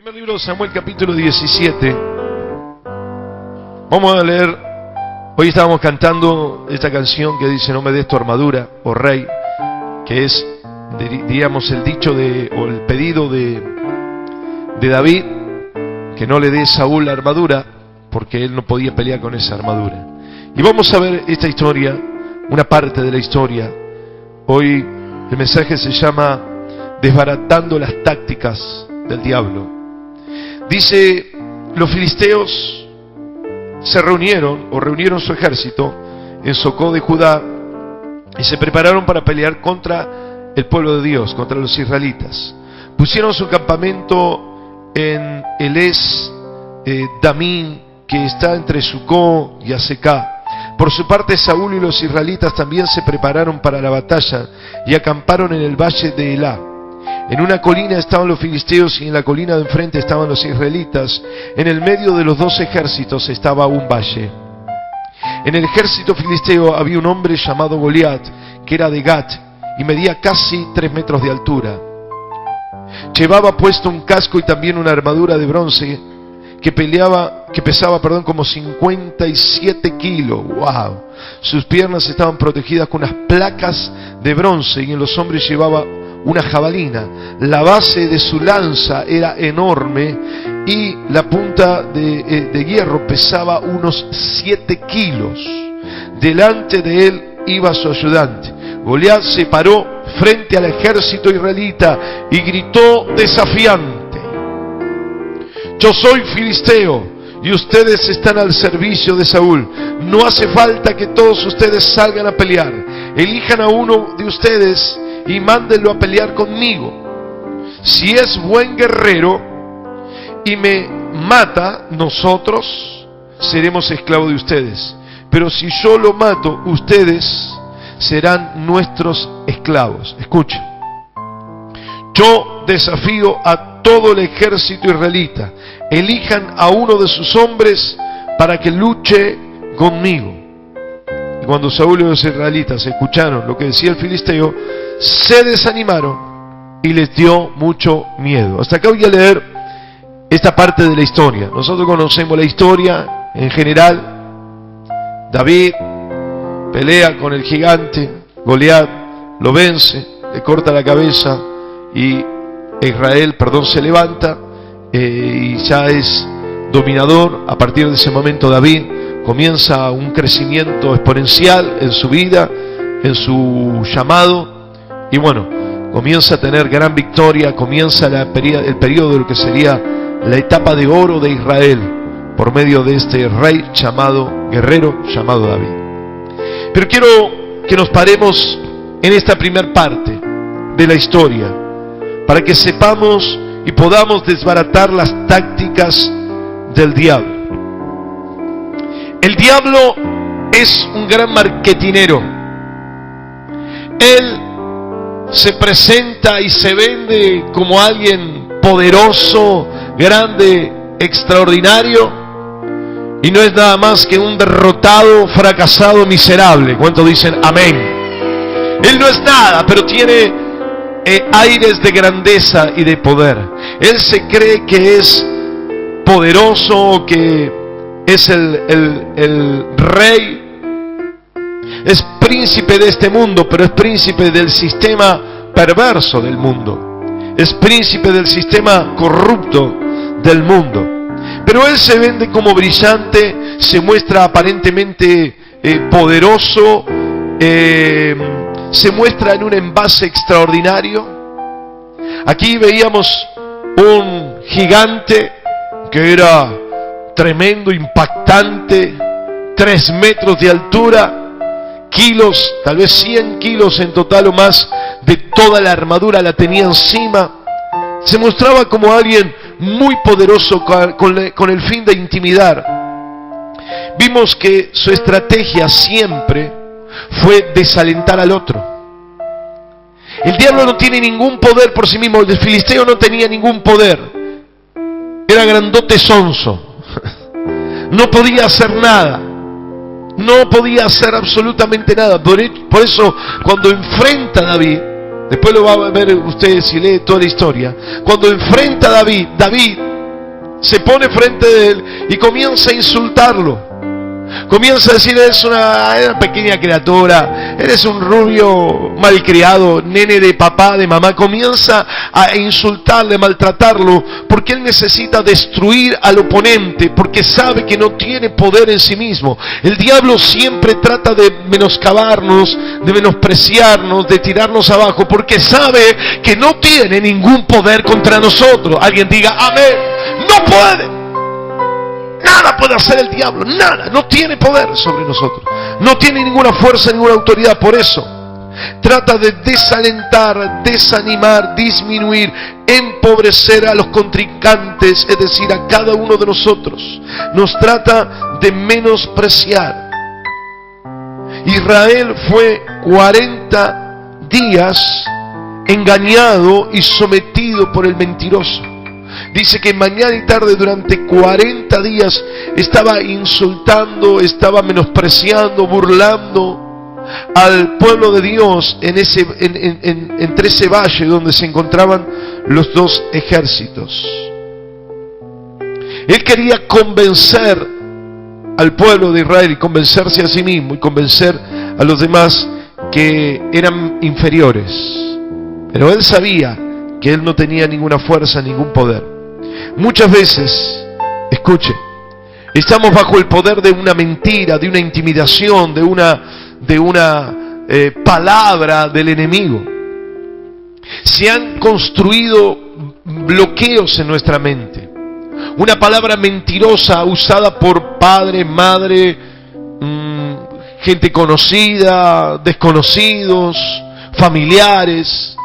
Primer libro de Samuel, capítulo 17. Vamos a leer. Hoy estábamos cantando esta canción que dice: no me des tu armadura, oh rey, que es, diríamos, el dicho o el pedido de David, que no le dé Saúl la armadura, porque él no podía pelear con esa armadura. Y vamos a ver esta historia, una parte de la historia. Hoy el mensaje se llama Desbaratando las tácticas del diablo. Dice: los filisteos reunieron su ejército en Socó de Judá y se prepararon para pelear contra el pueblo de Dios, contra los israelitas. Pusieron su campamento en Elés Damín, que está entre Sucó y Azecá. Por su parte, Saúl y los israelitas también se prepararon para la batalla y acamparon en el valle de Elá. En una colina estaban los filisteos y en la colina de enfrente estaban los israelitas. En el medio de los dos ejércitos estaba un valle. En el ejército filisteo había un hombre llamado Goliat, que era de Gat y medía casi 3 metros de altura. Llevaba puesto un casco y también una armadura de bronce que pesaba como 57 kilos. ¡Wow! Sus piernas estaban protegidas con unas placas de bronce y en los hombros llevaba una jabalina. La base de su lanza era enorme y la punta de hierro pesaba unos 7 kilos. Delante de él iba su ayudante. Goliat se paró frente al ejército israelita y gritó desafiante: yo soy filisteo y ustedes están al servicio de Saúl. No hace falta que todos ustedes salgan a pelear. Elijan a uno de ustedes y mándenlo a pelear conmigo. Si es buen guerrero y me mata, nosotros seremos esclavos de ustedes. Pero si yo lo mato, ustedes serán nuestros esclavos. Escuchen: yo desafío a todo el ejército israelita. Elijan a uno de sus hombres para que luche conmigo. Y cuando Saúl y los israelitas escucharon lo que decía el filisteo, se desanimaron y les dio mucho miedo. Hasta acá voy a leer esta parte de la historia. Nosotros conocemos la historia en general. David pelea con el gigante Goliat, lo vence, le corta la cabeza y Israel se levanta y ya es dominador. A partir de ese momento David comienza un crecimiento exponencial en su vida, en su llamado, y bueno, comienza a tener gran victoria. Comienza el periodo de lo que sería la etapa de oro de Israel por medio de este rey guerrero llamado David. Pero quiero que nos paremos en esta primer parte de la historia para que sepamos y podamos desbaratar las tácticas del diablo. El diablo es un gran marketinero. Él se presenta y se vende como alguien poderoso, grande, extraordinario, y no es nada más que un derrotado, fracasado, miserable. ¿Cuántos dicen amén? Él no es nada, pero tiene aires de grandeza y de poder. Él se cree que es poderoso, que es el rey, es príncipe de este mundo, pero es príncipe del sistema perverso del mundo, es príncipe del sistema corrupto del mundo. Pero él se vende como brillante, se muestra aparentemente poderoso, se muestra en un envase extraordinario. Aquí veíamos un gigante que era tremendo, impactante, 3 metros de altura, kilos, tal vez 100 kilos en total o más de toda la armadura la tenía encima. Se mostraba como alguien muy poderoso con el fin de intimidar. Vimos que su estrategia siempre fue desalentar al otro. El diablo no tiene ningún poder por sí mismo. El filisteo no tenía ningún poder. Era grandote sonso. No podía hacer nada. No podía hacer absolutamente nada. Por eso, cuando enfrenta a David, después lo va a ver usted si lee toda la historia, cuando enfrenta a David se pone frente de él y comienza a insultarlo. Comienza a decir: eres una pequeña criatura, eres un rubio malcriado, nene de papá, de mamá. Comienza a insultarle, a maltratarlo, porque él necesita destruir al oponente, porque sabe que no tiene poder en sí mismo. El diablo siempre trata de menoscabarnos, de menospreciarnos, de tirarnos abajo, porque sabe que no tiene ningún poder contra nosotros. Alguien diga amén. No puede. Nada puede hacer el diablo, nada, no tiene poder sobre nosotros, no tiene ninguna fuerza, ninguna autoridad. Por eso trata de desalentar, desanimar, disminuir, empobrecer a los contrincantes, es decir, a cada uno de nosotros. Nos trata de menospreciar. Israel fue 40 días engañado y sometido por el mentiroso. Dice que mañana y tarde durante 40 días estaba insultando, estaba menospreciando, burlando al pueblo de Dios entre ese valle donde se encontraban los dos ejércitos. Él quería convencer al pueblo de Israel y convencerse a sí mismo y convencer a los demás que eran inferiores. Pero él sabía que él no tenía ninguna fuerza, ningún poder. Muchas veces, escuche, estamos bajo el poder de una mentira, de una intimidación, de una palabra del enemigo. Se han construido bloqueos en nuestra mente. Una palabra mentirosa usada por padre, madre, gente conocida, desconocidos, familiares,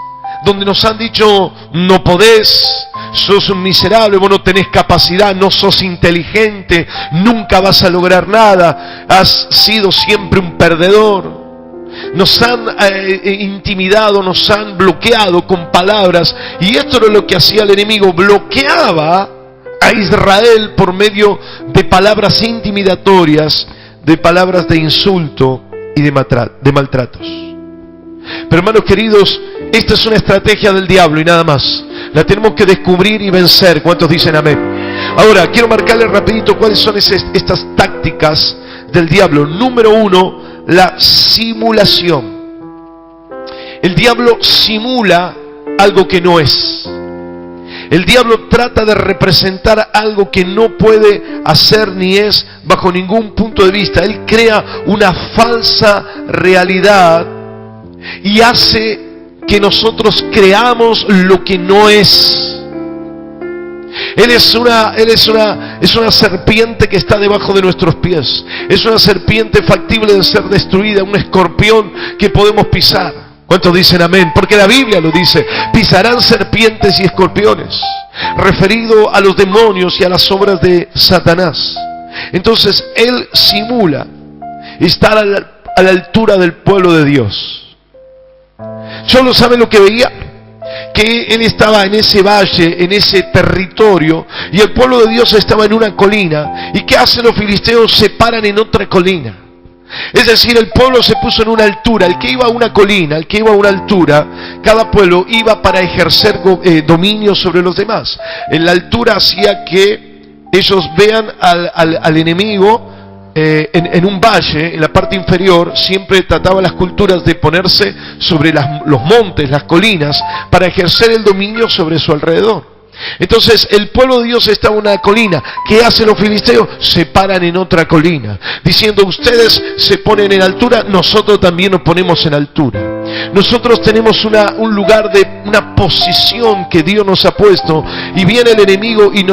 donde nos han dicho: no podés, sos un miserable, vos no tenés capacidad, no sos inteligente, nunca vas a lograr nada, has sido siempre un perdedor. Nos han intimidado, nos han bloqueado con palabras, y esto era lo que hacía el enemigo: bloqueaba a Israel por medio de palabras intimidatorias, de palabras de insulto y de maltratos. Pero hermanos queridos, esta es una estrategia del diablo y nada más. La tenemos que descubrir y vencer. ¿Cuántos dicen amén? Ahora, quiero marcarles rapidito cuáles son estas tácticas del diablo. Número 1, la simulación. El diablo simula algo que no es. El diablo trata de representar algo que no puede hacer ni es bajo ningún punto de vista. Él crea una falsa realidad y hace que nosotros creamos lo que no es. Él es una serpiente que está debajo de nuestros pies. Es una serpiente factible de ser destruida, un escorpión que podemos pisar. ¿Cuántos dicen amén? Porque la Biblia lo dice: pisarán serpientes y escorpiones, referido a los demonios y a las obras de Satanás. Entonces él simula estar a la altura del pueblo de Dios. ¿Solo saben lo que veía? Que él estaba en ese valle, en ese territorio, y el pueblo de Dios estaba en una colina. ¿Y qué hacen los filisteos? Se paran en otra colina. Es decir, el pueblo se puso en una altura. El que iba a una colina, el que iba a una altura, cada pueblo iba para ejercer dominio sobre los demás. En la altura hacía que ellos vean al enemigo en un valle, en la parte inferior. Siempre trataban las culturas de ponerse sobre los montes, las colinas, para ejercer el dominio sobre su alrededor. Entonces el pueblo de Dios está en una colina. ¿Qué hacen los filisteos? Se paran en otra colina, diciendo: ustedes se ponen en altura, nosotros también nos ponemos en altura. Nosotros tenemos un lugar de una posición que Dios nos ha puesto, y viene el enemigo y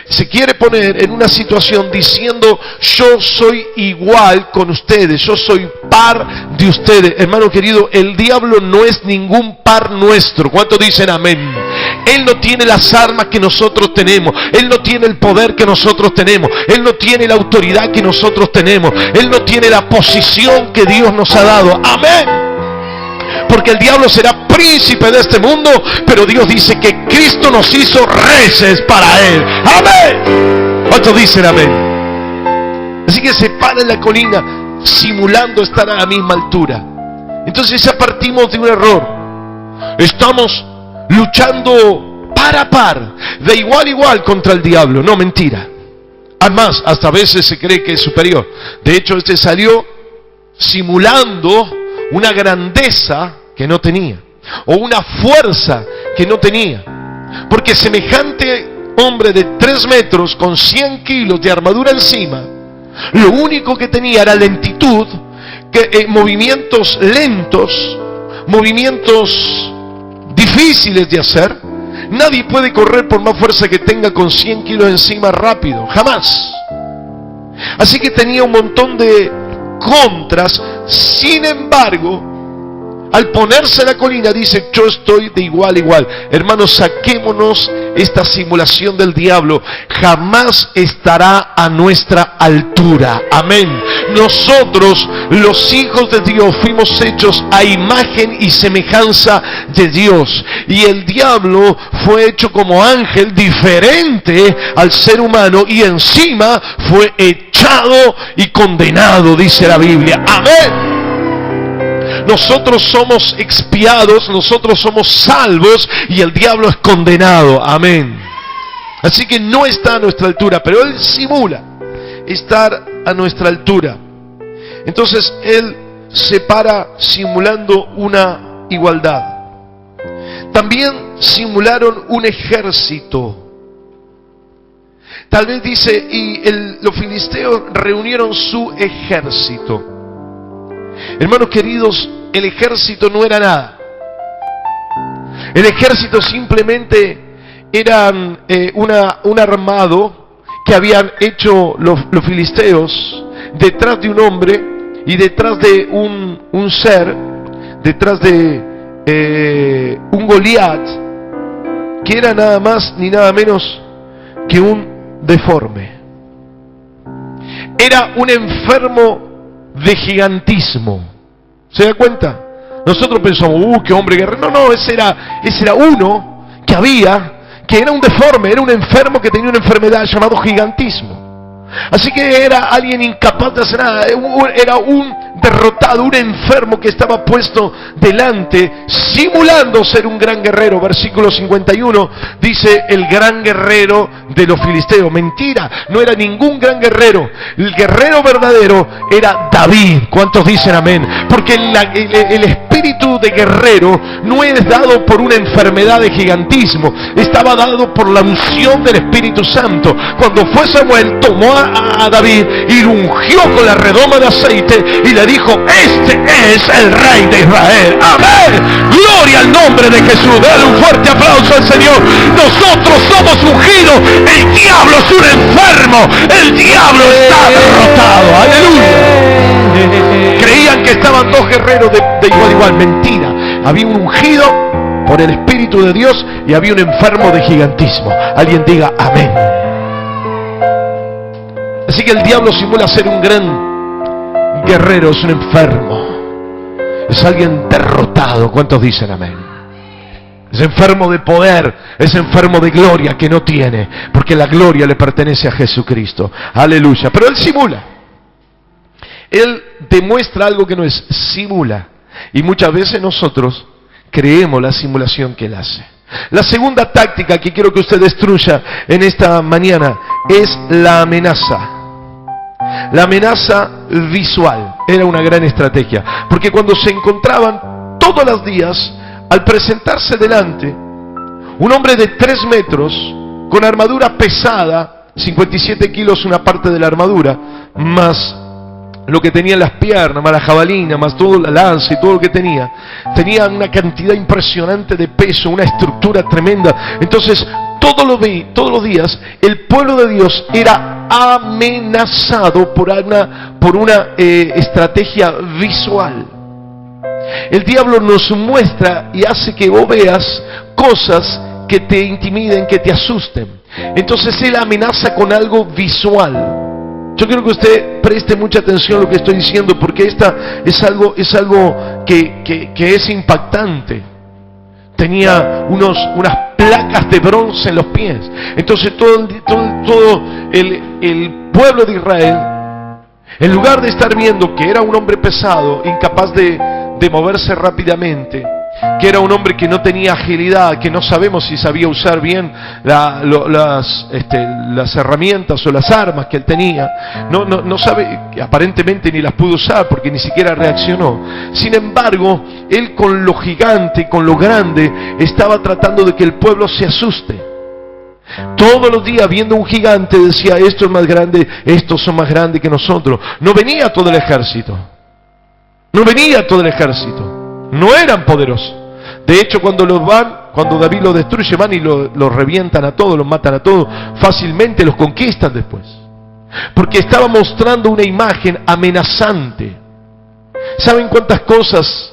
se quiere poner en una situación diciendo: yo soy igual con ustedes, yo soy par de ustedes. Hermano querido, el diablo no es ningún par nuestro. ¿Cuántos dicen amén? Él no tiene las armas que nosotros tenemos. Él no tiene el poder que nosotros tenemos. Él no tiene la autoridad que nosotros tenemos. Él no tiene la posición que Dios nos ha dado. Amén. Porque el diablo será príncipe de este mundo, pero Dios dice que Cristo nos hizo reyes para Él. Amén. ¿Cuántos dicen amén? Así que se para en la colina simulando estar a la misma altura. Entonces ya partimos de un error. Estamos luchando par a par, de igual a igual contra el diablo. No, mentira. Además, hasta a veces se cree que es superior. De hecho, este salió simulando una grandeza que no tenía, o una fuerza que no tenía. Porque semejante hombre de 3 metros con 100 kilos de armadura encima, lo único que tenía era lentitud, movimientos lentos, movimientos difíciles de hacer. Nadie puede correr por más fuerza que tenga con 100 kilos encima rápido, jamás. Así que tenía un montón de contras. Sin embargo, al ponerse en la colina dice: yo estoy de igual a igual. Hermanos, saquémonos esta simulación del diablo. Jamás estará a nuestra altura. Amén. Nosotros, los hijos de Dios, fuimos hechos a imagen y semejanza de Dios. Y el diablo fue hecho como ángel, diferente al ser humano, y encima fue echado y condenado, dice la Biblia. Amén. Nosotros somos expiados, nosotros somos salvos, y el diablo es condenado. Amén. Así que no está a nuestra altura, pero él simula estar a nuestra altura. Entonces él se para simulando una igualdad. También simularon un ejército. Tal vez dice, y los filisteos reunieron su ejército. Hermanos queridos, el ejército no era nada. El ejército simplemente era un armado que habían hecho los filisteos detrás de un hombre y detrás de un ser, detrás de un Goliat, que era nada más ni nada menos que un deforme. Era un enfermo de gigantismo. ¿Se da cuenta? Nosotros pensamos, qué hombre guerrero. No, ese era uno que era un deforme, era un enfermo que tenía una enfermedad llamada gigantismo. Así que era alguien incapaz de hacer nada, era un derrotado, un enfermo que estaba puesto delante, simulando ser un gran guerrero. Versículo 51 dice: el gran guerrero de los filisteos. Mentira, no era ningún gran guerrero. El guerrero verdadero era David. ¿Cuántos dicen amén? Porque el espíritu de guerrero no es dado por una enfermedad de gigantismo, estaba dado por la unción del Espíritu Santo. Cuando fue Samuel, tomó a David y lo ungió con la redoma de aceite y le dijo: este es el Rey de Israel. Amén. Gloria al nombre de Jesús. Dale un fuerte aplauso al Señor. Nosotros somos ungidos. El diablo es un enfermo. El diablo está derrotado. Aleluya. Creían que estaban dos guerreros de igual a igual. Mentira. Había un ungido por el Espíritu de Dios y había un enfermo de gigantismo. Alguien diga amén. Así que el diablo simula ser un gran guerrero, es un enfermo, es alguien derrotado. ¿Cuántos dicen amén? Es enfermo de poder, es enfermo de gloria que no tiene, porque la gloria le pertenece a Jesucristo. Aleluya. Pero él simula, él demuestra algo que no es, simula. Y muchas veces nosotros creemos la simulación que él hace. La segunda táctica que quiero que usted destruya en esta mañana es la amenaza. La amenaza visual era una gran estrategia, porque cuando se encontraban todos los días, al presentarse delante, un hombre de 3 metros, con armadura pesada, 57 kilos una parte de la armadura, más lo que tenía en las piernas, más la jabalina, más toda la lanza y todo lo que tenía una cantidad impresionante de peso, una estructura tremenda. Entonces, todos los días, el pueblo de Dios era amenazado por una estrategia visual. El diablo nos muestra y hace que vos veas cosas que te intimiden, que te asusten. Entonces él amenaza con algo visual. Yo quiero que usted preste mucha atención a lo que estoy diciendo, porque esta es algo que es impactante. Tenía unas placas de bronce en los pies. Entonces todo el pueblo de Israel, en lugar de estar viendo que era un hombre pesado, incapaz de moverse rápidamente, que era un hombre que no tenía agilidad, que no sabemos si sabía usar bien las herramientas o las armas que él tenía. No sabe, aparentemente ni las pudo usar porque ni siquiera reaccionó. Sin embargo, él con lo gigante, con lo grande, estaba tratando de que el pueblo se asuste. Todos los días viendo un gigante decía, esto es más grande, estos son más grandes que nosotros. No venía todo el ejército. No venía todo el ejército. No eran poderosos. De hecho, cuando David los destruye, van y los revientan a todos, los matan a todos, fácilmente los conquistan después. Porque estaba mostrando una imagen amenazante. ¿Saben cuántas cosas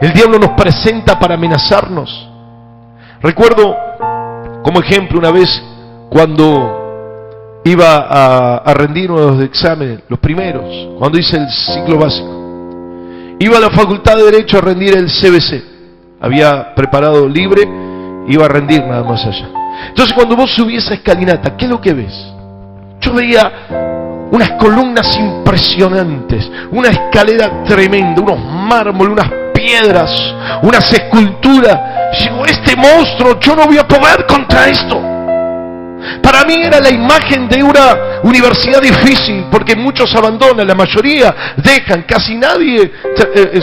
el diablo nos presenta para amenazarnos? Recuerdo como ejemplo una vez cuando iba a rendir uno de los exámenes, los primeros, cuando hice el ciclo básico. Iba a la Facultad de Derecho a rendir el CBC. Había preparado libre, iba a rendir nada más allá. Entonces cuando vos subís esa escalinata, ¿qué es lo que ves? Yo veía unas columnas impresionantes, una escalera tremenda, unos mármoles, unas piedras, unas esculturas. Y digo, este monstruo, yo no voy a poder contra esto. Para mí era la imagen de una universidad difícil, porque muchos abandonan, la mayoría dejan, casi nadie,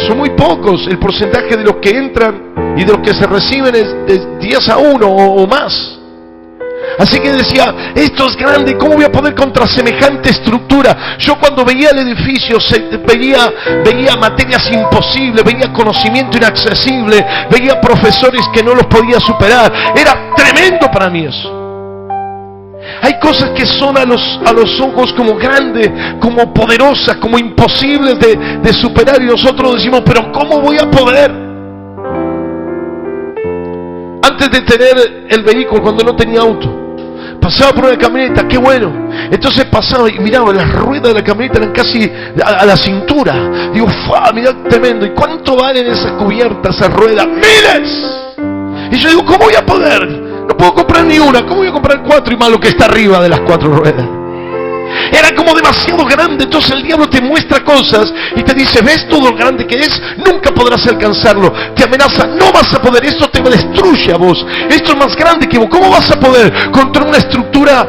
son muy pocos el porcentaje de los que entran y de los que se reciben es de 10 a 1 o más. Así que decía, esto es grande, ¿cómo voy a poder contra semejante estructura? Yo cuando veía el edificio veía materias imposibles, veía conocimiento inaccesible, veía profesores que no los podía superar. Era tremendo para mí eso. Hay cosas que son a los ojos como grandes, como poderosas, como imposibles de superar, y nosotros decimos, pero ¿cómo voy a poder? Antes de tener el vehículo, cuando no tenía auto, pasaba por una camioneta, qué bueno. Entonces pasaba y miraba, las ruedas de la camioneta eran casi a la cintura. Digo, mirá, tremendo. ¿Y cuánto valen esas cubiertas, esas ruedas? ¡Miles! Y yo digo, ¿cómo voy a poder? No puedo comprar ni una, ¿cómo voy a comprar 4 y más lo que está arriba de las 4 ruedas? Era como demasiado grande. Entonces el diablo te muestra cosas y te dice, ¿ves todo lo grande que es? Nunca podrás alcanzarlo. Te amenaza, no vas a poder, esto te destruye a vos. Esto es más grande que vos. ¿Cómo vas a poder contra una estructura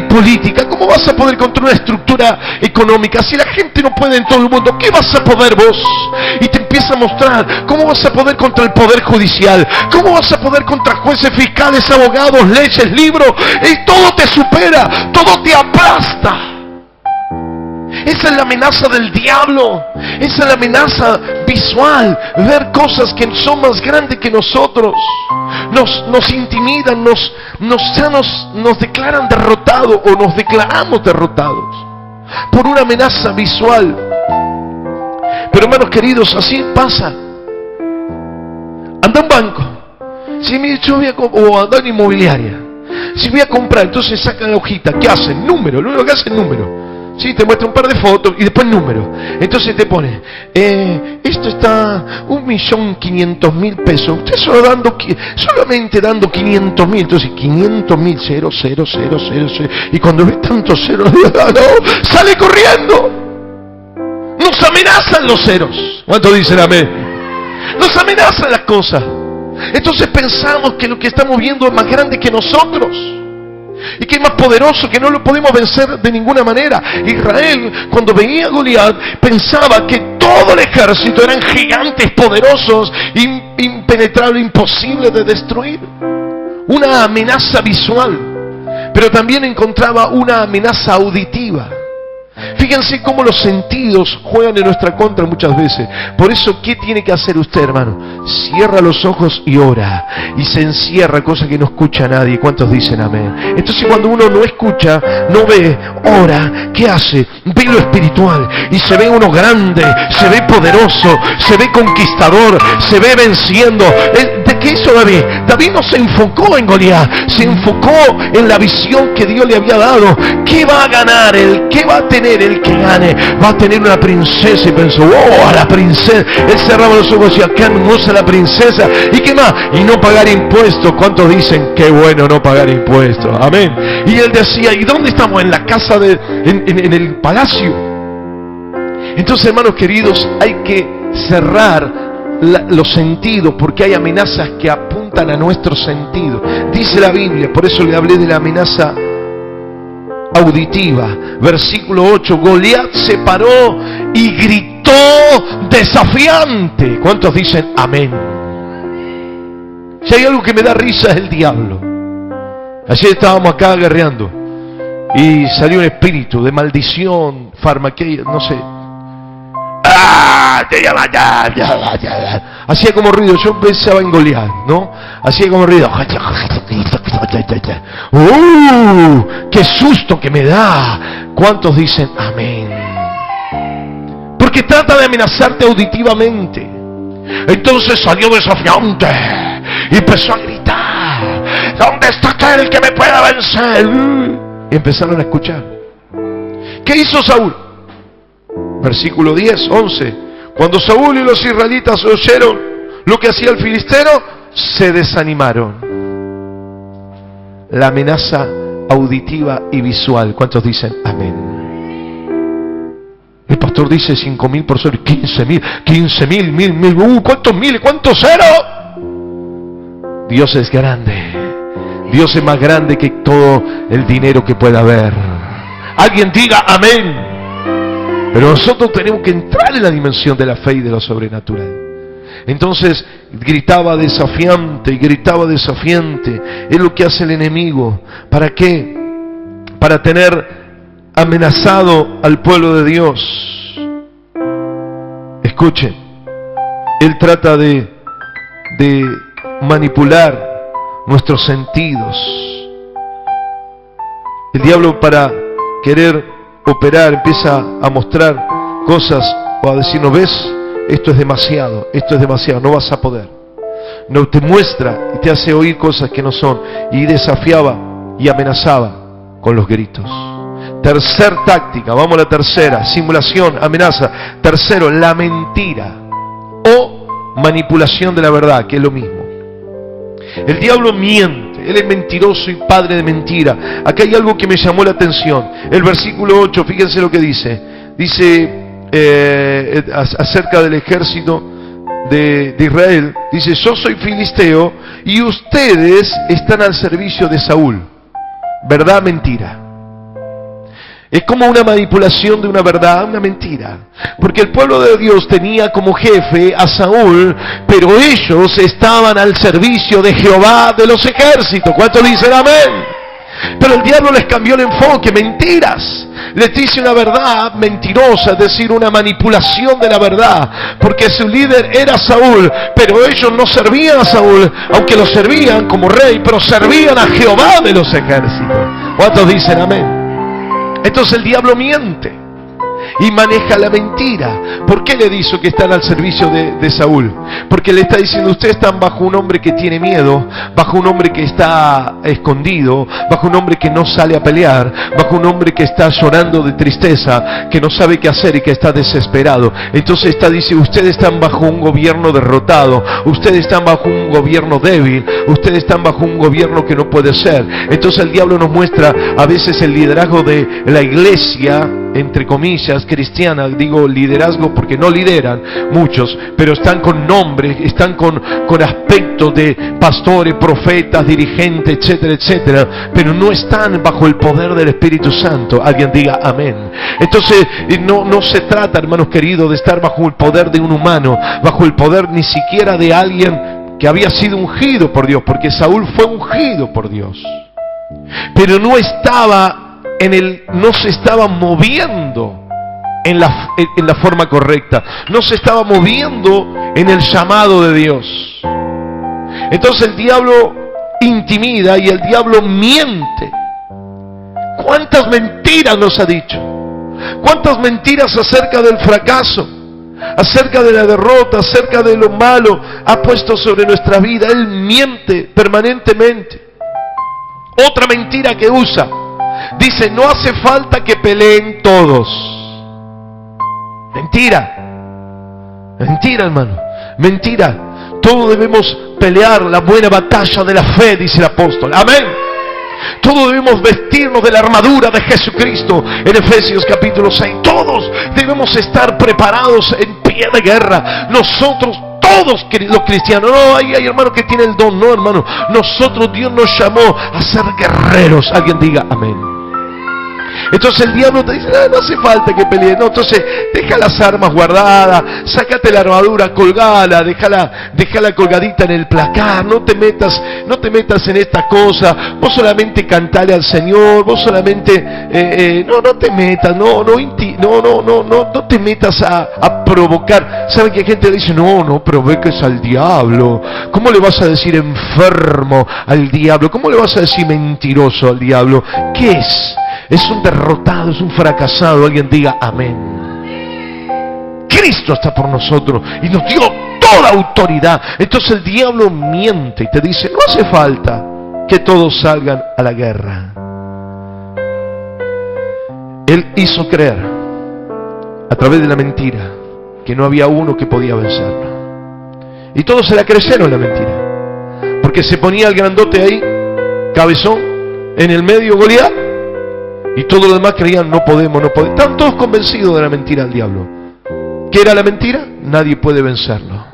política? ¿Cómo vas a poder contra una estructura económica? Si la gente no puede en todo el mundo, ¿qué vas a poder vos? Y te empieza a mostrar, ¿cómo vas a poder contra el poder judicial? ¿Cómo vas a poder contra jueces, fiscales, abogados, leyes, libros? Y todo te supera, todo te aplasta. Esa es la amenaza del diablo. Esa es la amenaza visual. Ver cosas que son más grandes que nosotros. Nos intimidan, nos declaran derrotados o nos declaramos derrotados por una amenaza visual. Pero hermanos queridos, así pasa. Anda a un banco. Si yo voy o anda en inmobiliaria. Si voy a comprar, entonces sacan la hojita. ¿Qué hacen? Número. Lo único que hacen, número. Sí, te muestra un par de fotos y después número. Entonces te pone, esto está 1.500.000 pesos. Usted solamente dando 500.000. Entonces 500.000, 0, 0, 0, 0, 0. Y cuando ves tantos ceros, no, sale corriendo. Nos amenazan los ceros. ¿Cuántos dicen amén? Nos amenazan las cosas. Entonces pensamos que lo que estamos viendo es más grande que nosotros. Y que es más poderoso, que no lo podemos vencer de ninguna manera. Israel, cuando venía Goliat, pensaba que todo el ejército eran gigantes poderosos, impenetrables, imposibles de destruir. Una amenaza visual, pero también encontraba una amenaza auditiva. Fíjense cómo los sentidos juegan en nuestra contra muchas veces. Por eso, ¿qué tiene que hacer usted, hermano? Cierra los ojos y ora. Y se encierra, cosa que no escucha a nadie. ¿Cuántos dicen amén? Entonces cuando uno no escucha, no ve, ora, ¿qué hace? Ve lo espiritual. Y se ve uno grande, se ve poderoso, se ve conquistador, se ve venciendo. ¿De qué hizo David? David no se enfocó en Goliat, se enfocó en la visión que Dios le había dado. ¿Qué va a ganar él? ¿Qué va a tener el que gane? Va a tener una princesa. Y pensó, oh, a la princesa. Él cerraba los ojos y decía, qué hermosa la princesa. ¿Y qué más? Y no pagar impuestos. ¿Cuántos dicen, qué bueno no pagar impuestos? Amén. Y él decía, ¿y dónde estamos? En la casa en el palacio. Entonces, hermanos queridos, hay que cerrar los sentidos, porque hay amenazas que apuntan a nuestros sentidos. Dice la Biblia, por eso le hablé de la amenaza auditiva. Versículo 8, Goliat se paró y gritó desafiante. ¿Cuántos dicen amén? Si hay algo que me da risa es el diablo. Ayer estábamos acá guerreando y salió un espíritu de maldición, farmaquea, no sé. Hacía como ruido, yo pensaba en Goliat, ¿no? Hacía como ruido. ¡Qué susto que me da! ¿Cuántos dicen amén? Porque trata de amenazarte auditivamente. Entonces salió desafiante y empezó a gritar: ¿dónde está aquel que me pueda vencer? Y empezaron a escuchar. ¿Qué hizo Saúl? Versículo 10, 11. Cuando Saúl y los israelitas oyeron lo que hacía el filisteo, se desanimaron. La amenaza auditiva y visual. ¿Cuántos dicen amén? El pastor dice 5.000 por sobre 15.000, 15.000, 1.000. ¿Cuántos miles? ¿Cuántos cero? Dios es grande. Dios es más grande que todo el dinero que pueda haber. Alguien diga amén. Pero nosotros tenemos que entrar en la dimensión de la fe y de lo sobrenatural. Entonces gritaba desafiante y gritaba desafiante. Es lo que hace el enemigo. ¿Para qué? Para tener amenazado al pueblo de Dios. Escuchen, él trata de manipular nuestros sentidos. El diablo, para querer operar, empieza a mostrar cosas o a decirnos: ves, esto es demasiado, no vas a poder. No, te muestra y te hace oír cosas que no son, y desafiaba y amenazaba con los gritos. Tercer táctica, vamos a la tercera: simulación, amenaza. Tercero, la mentira o manipulación de la verdad, que es lo mismo. El diablo miente, él es mentiroso y padre de mentira. Acá hay algo que me llamó la atención. El versículo 8, fíjense lo que dice. Dice acerca del ejército de Israel, dice: yo soy filisteo y ustedes están al servicio de Saúl. ¿Verdad? Mentira. Es como una manipulación de una verdad, una mentira. Porque el pueblo de Dios tenía como jefe a Saúl, pero ellos estaban al servicio de Jehová de los ejércitos. ¿Cuántos dicen amén? Pero el diablo les cambió el enfoque, mentiras. Les dice una verdad mentirosa, es decir, una manipulación de la verdad. Porque su líder era Saúl, pero ellos no servían a Saúl, aunque lo servían como rey, pero servían a Jehová de los ejércitos. ¿Cuántos dicen amén? Entonces el diablo miente y maneja la mentira. ¿Por qué le dice que están al servicio de Saúl? Porque le está diciendo: ustedes están bajo un hombre que tiene miedo, bajo un hombre que está escondido, bajo un hombre que no sale a pelear, bajo un hombre que está llorando de tristeza, que no sabe qué hacer y que está desesperado. Entonces dice: ustedes están bajo un gobierno derrotado, ustedes están bajo un gobierno débil, ustedes están bajo un gobierno que no puede ser. Entonces el diablo nos muestra a veces el liderazgo de la iglesia, entre comillas, cristiana. Digo liderazgo porque no lideran muchos, pero están con nombre, están con aspectos de pastores, profetas, dirigentes, etcétera, etcétera, pero no están bajo el poder del Espíritu Santo. Alguien diga amén. Entonces no se trata, hermanos queridos, de estar bajo el poder de un humano, bajo el poder ni siquiera de alguien que había sido ungido por Dios, porque Saúl fue ungido por Dios, pero no se estaba moviendo en la forma correcta, no se estaba moviendo en el llamado de Dios. Entonces el diablo intimida y el diablo miente. ¿Cuántas mentiras nos ha dicho? ¿Cuántas mentiras acerca del fracaso, acerca de la derrota, acerca de lo malo ha puesto sobre nuestra vida? Él miente permanentemente. Otra mentira que usa: dice: no hace falta que peleen todos. Mentira. Mentira, hermano. Mentira. Todos debemos pelear la buena batalla de la fe, dice el apóstol. Amén. Todos debemos vestirnos de la armadura de Jesucristo en Efesios capítulo 6. Todos debemos estar preparados en pie de guerra. Nosotros todos los cristianos. No, hay hermanos que tienen el don. No, hermano. Nosotros, Dios nos llamó a ser guerreros. Alguien diga amén. Entonces el diablo te dice, no hace falta que peleen. No, entonces deja las armas guardadas, sácate la armadura, colgala, déjala colgadita en el placar. No te metas en esta cosa. Vos solamente cantale al Señor. Vos solamente no te metas, no te metas a provocar. ¿Saben que hay gente que dice, no provoques al diablo? ¿Cómo le vas a decir enfermo al diablo? ¿Cómo le vas a decir mentiroso al diablo? ¿Qué es? Es un derrotado, es un fracasado. Alguien diga amén. Cristo está por nosotros y nos dio toda autoridad. Entonces el diablo miente y te dice, no hace falta que todos salgan a la guerra. Él hizo creer a través de la mentira que no había uno que podía vencerlo. Y todos se la creyeron la mentira, porque se ponía el grandote ahí, cabezón, en el medio Goliat. Y todos los demás creían, no podemos. Estaban todos convencidos de la mentira del diablo. ¿Qué era la mentira? Nadie puede vencerlo.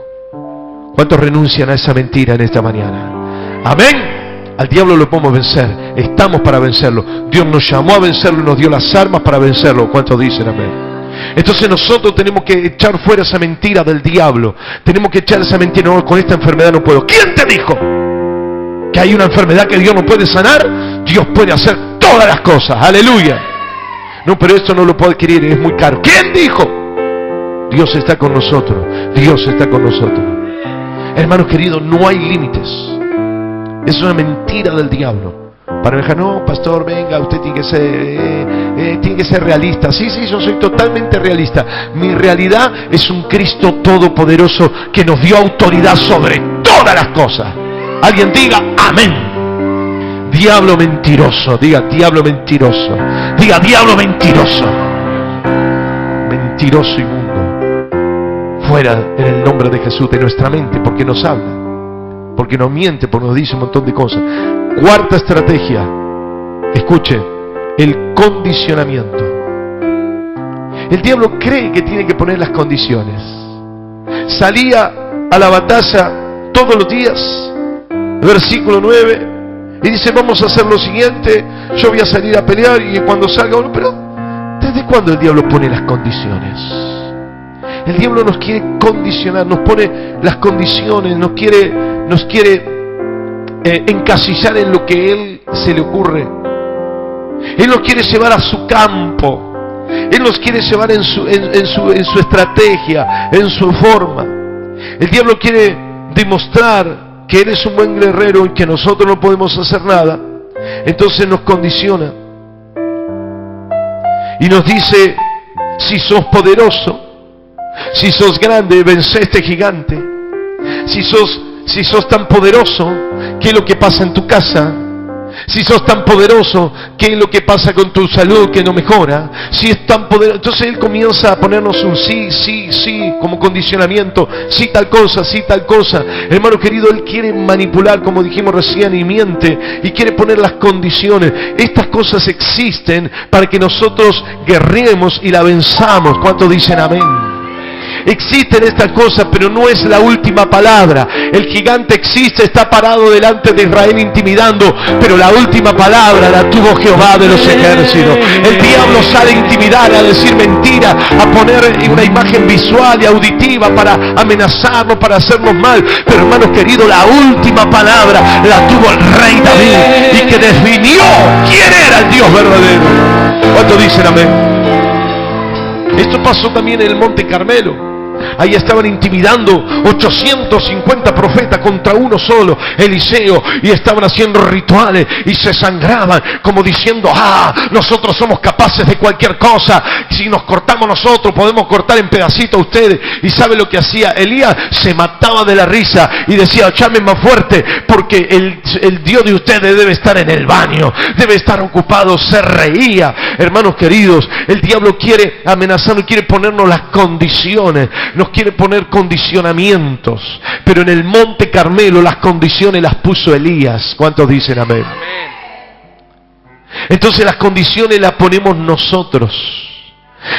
¿Cuántos renuncian a esa mentira en esta mañana? Amén. Al diablo lo podemos vencer. Estamos para vencerlo. Dios nos llamó a vencerlo y nos dio las armas para vencerlo. ¿Cuántos dicen amén? Entonces nosotros tenemos que echar fuera esa mentira del diablo. Tenemos que echar esa mentira. No, con esta enfermedad no puedo. ¿Quién te dijo que hay una enfermedad que Dios no puede sanar? Dios puede hacer todas las cosas, aleluya. No, pero esto no lo puedo adquirir, es muy caro. ¿Quién dijo? Dios está con nosotros. Dios está con nosotros. Hermanos queridos, no hay límites. Es una mentira del diablo. Para dejar, no, pastor, venga, usted tiene que ser realista. Sí, yo soy totalmente realista. Mi realidad es un Cristo todopoderoso que nos dio autoridad sobre todas las cosas. Alguien diga amén. Diablo mentiroso, diga diablo mentiroso, diga diablo mentiroso, mentiroso inmundo, fuera en el nombre de Jesús de nuestra mente, porque nos habla, porque nos miente, porque nos dice un montón de cosas. Cuarta estrategia, escuche, el condicionamiento. El diablo cree que tiene que poner las condiciones. Salía a la batalla todos los días, versículo 9. Y dice, vamos a hacer lo siguiente, yo voy a salir a pelear y cuando salga uno, pero ¿desde cuándo el diablo pone las condiciones? El diablo nos quiere condicionar, nos pone las condiciones, nos quiere encasillar en lo que a él se le ocurre. Él nos quiere llevar a su campo, él nos quiere llevar en su estrategia, en su forma. El diablo quiere demostrar que Él es un buen guerrero y que nosotros no podemos hacer nada. Entonces nos condiciona y nos dice, si sos poderoso, si sos grande, vence a este gigante. Si sos tan poderoso, ¿qué es lo que pasa en tu casa? Si sos tan poderoso, ¿qué es lo que pasa con tu salud que no mejora? Si es tan poderoso, entonces él comienza a ponernos un sí, como condicionamiento, sí tal cosa. Hermano querido, él quiere manipular, como dijimos recién, y miente, y quiere poner las condiciones. Estas cosas existen para que nosotros guerremos y la venzamos. ¿Cuántos dicen amén? Existen estas cosas, pero no es la última palabra. El gigante existe, está parado delante de Israel intimidando, pero la última palabra la tuvo Jehová de los ejércitos. El diablo sale a intimidar, a decir mentiras, a poner una imagen visual y auditiva para amenazarnos, para hacernos mal. Pero hermanos queridos, la última palabra la tuvo el rey David, y que definió quién era el Dios verdadero. ¿Cuántos dicen amén? Esto pasó también en el Monte Carmelo. Ahí estaban intimidando 850 profetas contra uno solo, Eliseo, y estaban haciendo rituales y se sangraban como diciendo, nosotros somos capaces de cualquier cosa, si nos cortamos nosotros podemos cortar en pedacitos a ustedes. Y ¿sabe lo que hacía? Elías se mataba de la risa y decía, llamen más fuerte porque el Dios de ustedes debe estar en el baño, debe estar ocupado. Se reía. Hermanos queridos, el diablo quiere amenazarnos, quiere ponernos las condiciones, nos quiere poner condicionamientos, pero en el Monte Carmelo las condiciones las puso Elías. ¿Cuántos dicen amén? Entonces las condiciones las ponemos nosotros.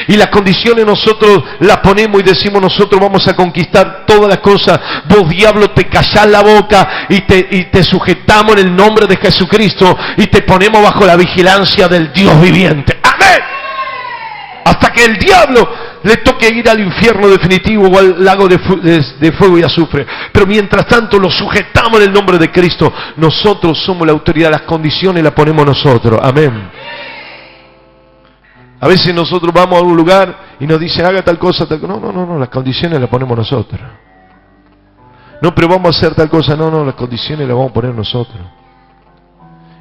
Y las condiciones nosotros las ponemos y decimos nosotros vamos a conquistar todas las cosas. Vos diablo te callás la boca y te sujetamos en el nombre de Jesucristo y te ponemos bajo la vigilancia del Dios viviente. ¡Amén! Hasta que el diablo le toque ir al infierno definitivo o al lago de fuego y azufre. Pero mientras tanto lo sujetamos en el nombre de Cristo. Nosotros somos la autoridad, las condiciones las ponemos nosotros. Amén. A veces nosotros vamos a un lugar y nos dicen haga tal cosa, tal cosa. No, las condiciones las ponemos nosotros. No, pero vamos a hacer tal cosa. No, las condiciones las vamos a poner nosotros.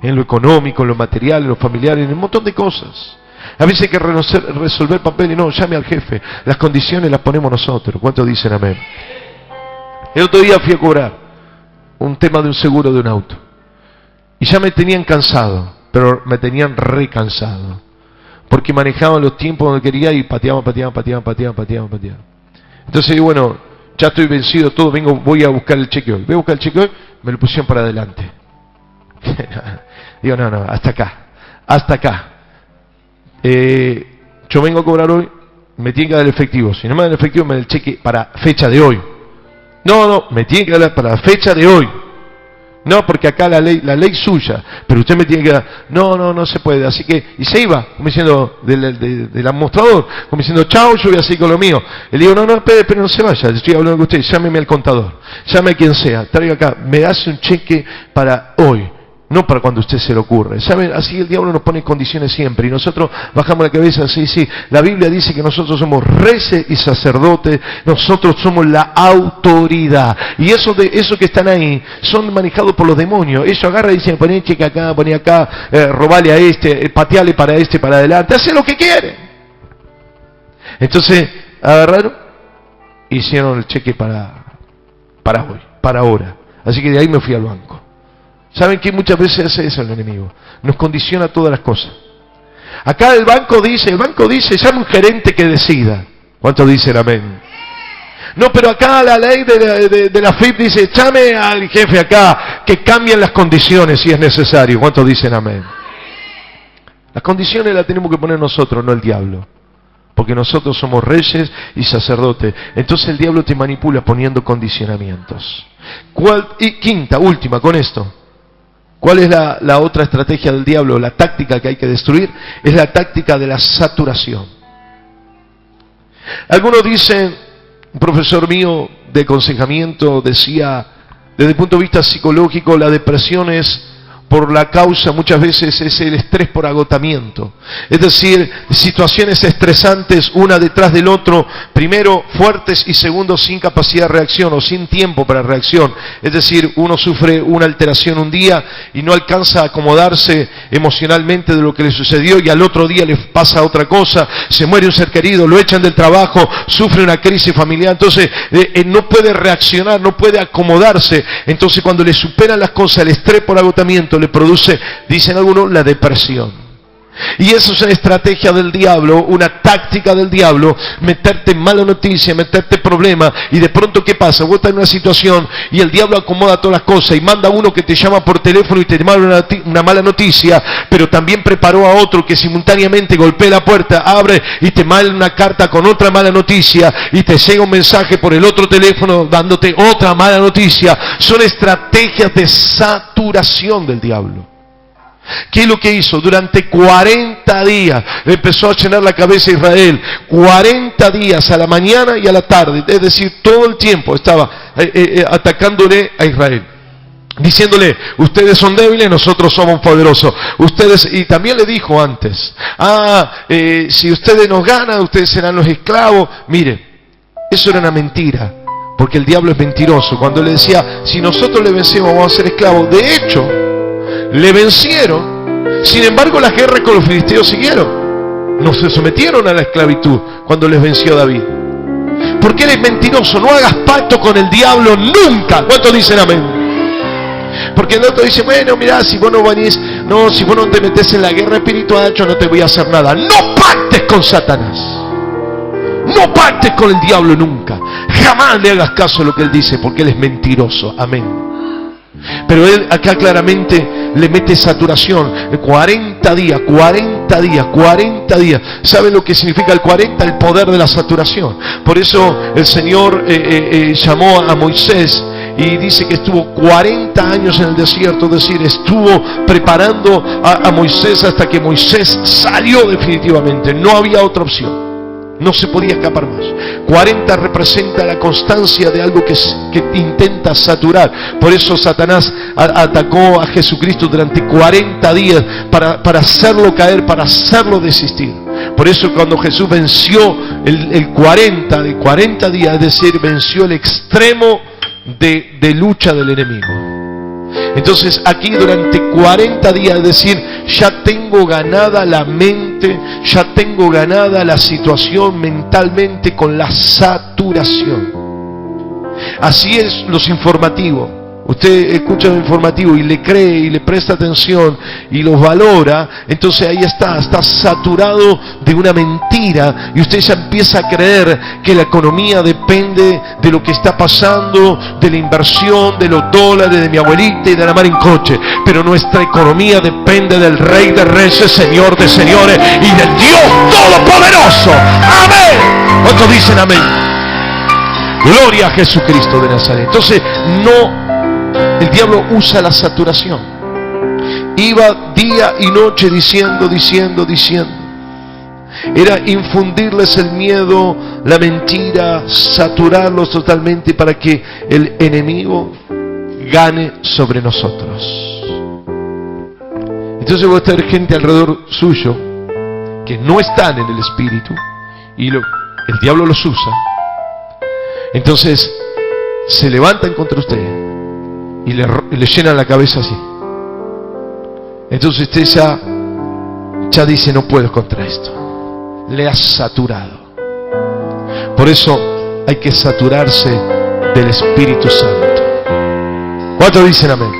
En lo económico, en lo material, en lo familiar, en un montón de cosas. A veces hay que resolver papel y no, llame al jefe. Las condiciones las ponemos nosotros. ¿Cuántos dicen amén? El otro día fui a cobrar un tema de un seguro de un auto. Y ya me tenían cansado, pero me tenían recansado. Porque manejaban los tiempos donde quería y pateaban. Entonces digo, bueno, ya estoy vencido todo, voy a buscar el cheque hoy. Voy a buscar el cheque hoy, me lo pusieron para adelante. Digo, no, hasta acá. Yo vengo a cobrar hoy, me tienen que dar el efectivo. Si no me dan el efectivo, me dan el cheque para fecha de hoy. No, me tienen que dar para la fecha de hoy. No, porque acá la ley suya, pero usted me tiene que dar. No se puede. Así que, y se iba, como diciendo, del mostrador, como diciendo, chao, yo voy a seguir con lo mío. Le digo, no, espere, no se vaya, estoy hablando con usted, llámeme al contador, llame a quien sea, traiga acá, me hace un cheque para hoy. No para cuando a usted se le ocurre. ¿Saben? Así el diablo nos pone condiciones siempre. Y nosotros bajamos la cabeza. Sí. La Biblia dice que nosotros somos reyes y sacerdotes. Nosotros somos la autoridad. Y eso que están ahí son manejados por los demonios. Ellos agarran y dicen, poné cheque acá, poné acá, robale a este, pateale para este, para adelante. Hacen lo que quieren. Entonces, agarraron y hicieron el cheque para hoy, para ahora. Así que de ahí me fui al banco. ¿Saben que muchas veces hace eso el enemigo? Nos condiciona todas las cosas. Acá el banco dice, llama un gerente que decida. ¿Cuántos dicen amén? No, pero acá la ley de la FIP dice, llame al jefe acá, que cambien las condiciones si es necesario. ¿Cuántos dicen amén? Las condiciones las tenemos que poner nosotros, no el diablo. Porque nosotros somos reyes y sacerdotes. Entonces el diablo te manipula poniendo condicionamientos. Y quinta, última, con esto. ¿Cuál es la otra estrategia del diablo? La táctica que hay que destruir es la táctica de la saturación. Algunos dicen, un profesor mío de aconsejamiento decía, desde el punto de vista psicológico, la depresión es por la causa, muchas veces es el estrés por agotamiento. Es decir, situaciones estresantes una detrás del otro, primero fuertes y segundo sin capacidad de reacción o sin tiempo para reacción. Es decir, uno sufre una alteración un día y no alcanza a acomodarse emocionalmente de lo que le sucedió y al otro día le pasa otra cosa, se muere un ser querido, lo echan del trabajo, sufre una crisis familiar, entonces no puede reaccionar, no puede acomodarse. Entonces cuando le superan las cosas, el estrés por agotamiento le produce, dicen algunos, la depresión. Y eso es una estrategia del diablo, una táctica del diablo, meterte en mala noticia, meterte problemas, y de pronto ¿qué pasa? Vos estás en una situación y el diablo acomoda todas las cosas y manda a uno que te llama por teléfono y te manda una mala noticia, pero también preparó a otro que simultáneamente golpea la puerta, abre y te manda una carta con otra mala noticia y te llega un mensaje por el otro teléfono dándote otra mala noticia. Son estrategias de saturación del diablo. ¿Qué es lo que hizo? Durante 40 días empezó a llenar la cabeza de Israel. 40 días a la mañana y a la tarde. Es decir, todo el tiempo estaba atacándole a Israel. Diciéndole, ustedes son débiles, nosotros somos poderosos. Ustedes, y también le dijo antes, si ustedes nos ganan, ustedes serán los esclavos. Mire, eso era una mentira. Porque el diablo es mentiroso. Cuando le decía, si nosotros le vencemos vamos a ser esclavos. De hecho, le vencieron. Sin embargo, las guerras con los filisteos siguieron. No se sometieron a la esclavitud cuando les venció David. Porque él es mentiroso. No hagas pacto con el diablo nunca. ¿Cuántos dicen amén? Porque el otro dice, bueno, mira, si vos no venís, si vos no te metes en la guerra espiritual, yo no te voy a hacer nada. No pactes con Satanás. No pactes con el diablo nunca. Jamás le hagas caso a lo que él dice, porque él es mentiroso. Amén. Pero él acá claramente le mete saturación. 40 días. ¿Saben lo que significa el 40? El poder de la saturación. Por eso el Señor llamó a Moisés y dice que estuvo 40 años en el desierto. Es decir, estuvo preparando a Moisés hasta que Moisés salió definitivamente. No había otra opción. No se podía escapar más. 40 representa la constancia de algo que intenta saturar. Por eso Satanás atacó a Jesucristo durante 40 días para hacerlo caer, para hacerlo desistir. Por eso cuando Jesús venció el 40 días, es decir, venció el extremo de lucha del enemigo. Entonces aquí durante 40 días, es decir, ya tengo ganada la mente, ya tengo ganada la situación mentalmente con la saturación. Así es los informativos. Usted escucha el informativo y le cree y le presta atención y los valora, entonces ahí está saturado de una mentira y usted ya empieza a creer que la economía depende de lo que está pasando, de la inversión, de los dólares, de mi abuelita y de la mar en coche. Pero nuestra economía depende del Rey de Reyes, Señor de Señores y del Dios Todopoderoso. Amén. ¿Cuántos dicen amén? Gloria a Jesucristo de Nazaret. Entonces el diablo usa la saturación. Iba día y noche diciendo. Era infundirles el miedo, la mentira, saturarlos totalmente para que el enemigo gane sobre nosotros. Entonces va a estar gente alrededor suyo que no están en el espíritu y el diablo los usa. Entonces se levantan contra usted y le llenan la cabeza así. Entonces usted ya dice, no puedo contra esto. Le ha saturado. Por eso hay que saturarse del Espíritu Santo. ¿Cuántos dicen amén?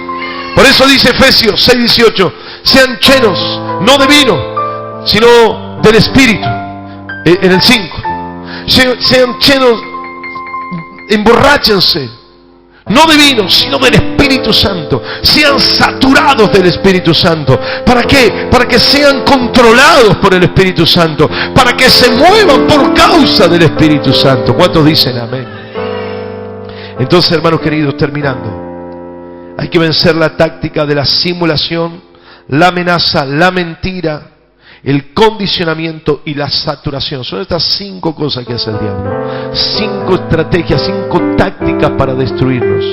Por eso dice Efesios 6:18, sean llenos, no de vino, sino del Espíritu. En el 5, sean llenos, emborráchense, no de vino, sino del Espíritu Santo. Sean saturados del Espíritu Santo. ¿Para qué? Para que sean controlados por el Espíritu Santo. Para que se muevan por causa del Espíritu Santo. ¿Cuántos dicen amén? Entonces, hermanos queridos, terminando, hay que vencer la táctica de la simulación, la amenaza, la mentira, el condicionamiento y la saturación. Son estas 5 cosas que hace el diablo. 5 estrategias, 5 tácticas para destruirnos.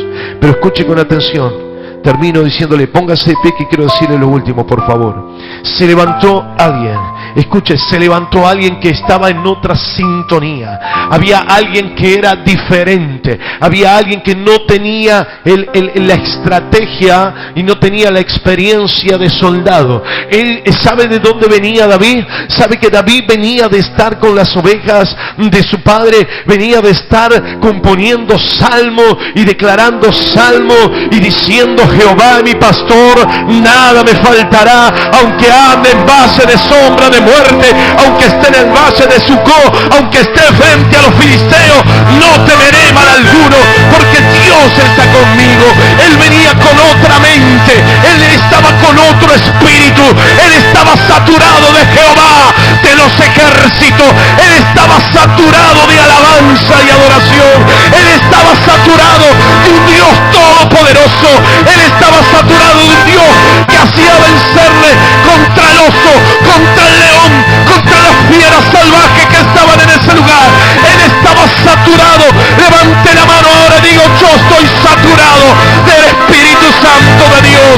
Pero escuche con atención. Termino diciéndole, póngase de pie que quiero decirle lo último, por favor. Se levantó alguien. Escuche, se levantó alguien que estaba en otra sintonía. Había alguien que era diferente. Había alguien que no tenía la estrategia y no tenía la experiencia de soldado. Él sabe de dónde venía David. Sabe que David venía de estar con las ovejas de su padre. Venía de estar componiendo salmo y declarando salmo y diciendo, Jehová es mi pastor, nada me faltará. Aunque ande en valle de sombra de muerte, aunque esté en el valle de Sucó, aunque esté frente a los filisteos, no temeré mal alguno, porque Dios está conmigo. Él venía con otra mente, él estaba con otro espíritu, él estaba saturado de Jehová, de los ejércitos, él estaba saturado de alabanza y adoración, él estaba saturado de un Dios todopoderoso, él estaba saturado de un Dios que hacía vencerle contra el oso, contra el león, contra las fieras salvajes que estaban en ese lugar. Él estaba saturado. Levante la mano ahora, digo, yo estoy saturado del Espíritu Santo de Dios.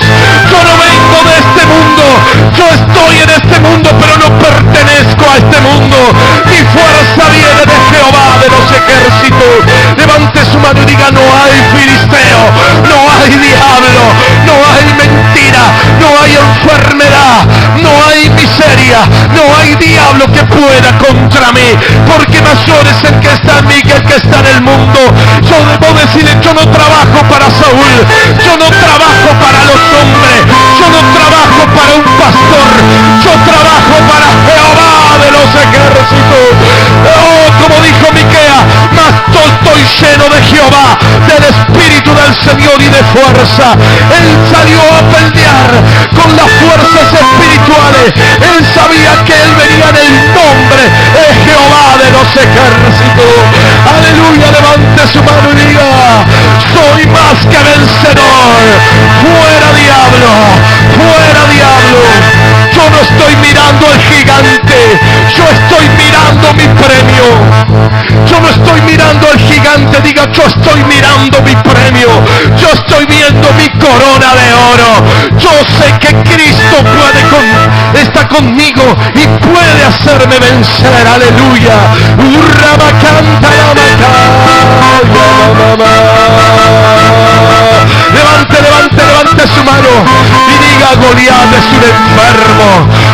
Yo no vengo de este mundo, yo estoy en este mundo, pero no pertenezco a este mundo. Mi fuerza viene de Jehová de los ejércitos. Levante su mano y diga, no hay filisteo, no hay diablo, no hay mentira, no hay enfermedad, no hay miseria, no hay diablo que pueda contra mí, porque mayor es el que está en mí que el que está en el mundo. Yo debo decirle, yo no trabajo para Saúl, yo no trabajo para los hombres, yo no trabajo para un pastor, yo trabajo para Jehová de los ejércitos. Oh, como dijo Miquea, mas yo estoy lleno de Jehová, del Espíritu de al Señor y de fuerza. Él salió a pelear con las fuerzas espirituales. Él sabía que él venía en el nombre de Jehová de los ejércitos. Aleluya, levante su mano y diga: soy más que vencedor. Fuera diablo, fuera diablo. Yo no estoy mirando al gigante, yo estoy mirando mi premio. Yo no estoy mirando al gigante, diga: yo estoy mirando mi premio. Yo estoy viendo mi corona de oro. Yo sé que Cristo está conmigo y puede hacerme vencer. Aleluya. Levante su mano y diga: Goliat es un enfermo.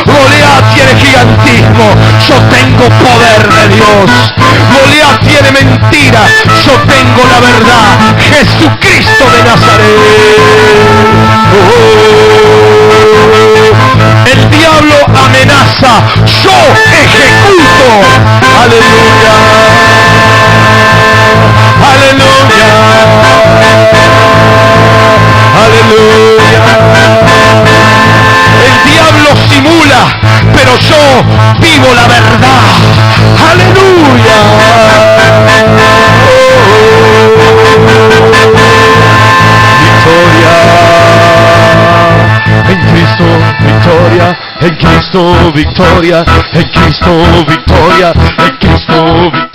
Goliat tiene gigantismo. Yo tengo poder de Dios. Goliat tiene mentira. Yo tengo la verdad. Jesucristo de Nazaret. El diablo amenaza. Yo ejecuto. Aleluya. Aleluya. Aleluya. El diablo simula, pero yo vivo la verdad. Aleluya. Victoria en Cristo, victoria en Cristo, victoria en Cristo, victoria en Cristo, victoria.